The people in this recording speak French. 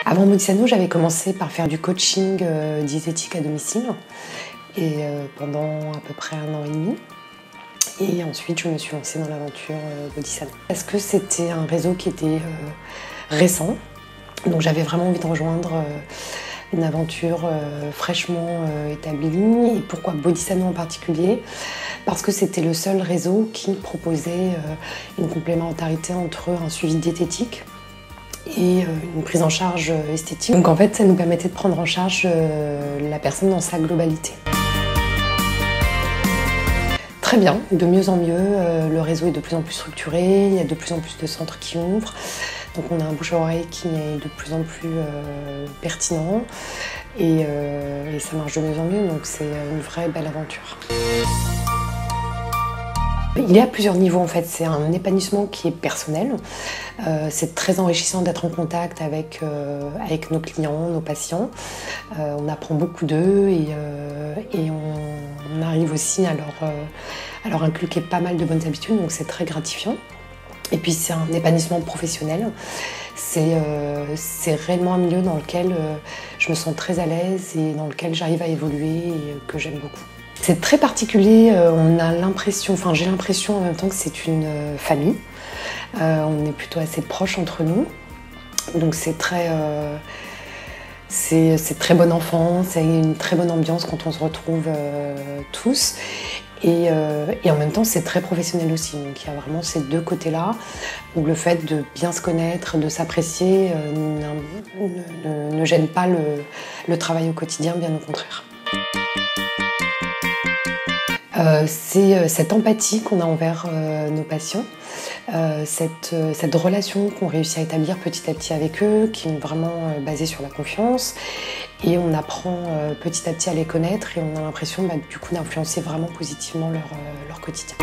Avant Bodhisano, j'avais commencé par faire du coaching diététique à domicile et pendant à peu près 1 an et demi. Et ensuite, je me suis lancée dans l'aventure Bodhisano. Parce que c'était un réseau qui était récent, donc j'avais vraiment envie de rejoindre une aventure fraîchement établie. Et pourquoi Bodhisano en particulier? Parce que c'était le seul réseau qui proposait une complémentarité entre un suivi diététique et une prise en charge esthétique. Donc en fait, ça nous permettait de prendre en charge la personne dans sa globalité. Très bien, de mieux en mieux, le réseau est de plus en plus structuré, il y a de plus en plus de centres qui ouvrent, donc on a un bouche à oreille qui est de plus en plus pertinent et ça marche de mieux en mieux, donc c'est une vraie belle aventure. Il y a plusieurs niveaux en fait, c'est un épanouissement qui est personnel, c'est très enrichissant d'être en contact avec nos clients, nos patients, on apprend beaucoup d'eux et on arrive aussi à leur inculquer pas mal de bonnes habitudes, donc c'est très gratifiant. Et puis c'est un épanouissement professionnel, c'est réellement un milieu dans lequel je me sens très à l'aise et dans lequel j'arrive à évoluer et que j'aime beaucoup. C'est très particulier, on a l'impression, enfin j'ai l'impression en même temps que c'est une famille. On est plutôt assez proches entre nous, donc c'est très bon enfant, c'est une très bonne ambiance quand on se retrouve tous. Et en même temps, c'est très professionnel aussi. Donc il y a vraiment ces deux côtés-là, où le fait de bien se connaître, de s'apprécier, ne gêne pas le travail au quotidien, bien au contraire. C'est cette empathie qu'on a envers nos patients, cette relation qu'on réussit à établir petit à petit avec eux, qui est vraiment basée sur la confiance. Et on apprend petit à petit à les connaître et on a l'impression du coup d'influencer vraiment positivement leur quotidien.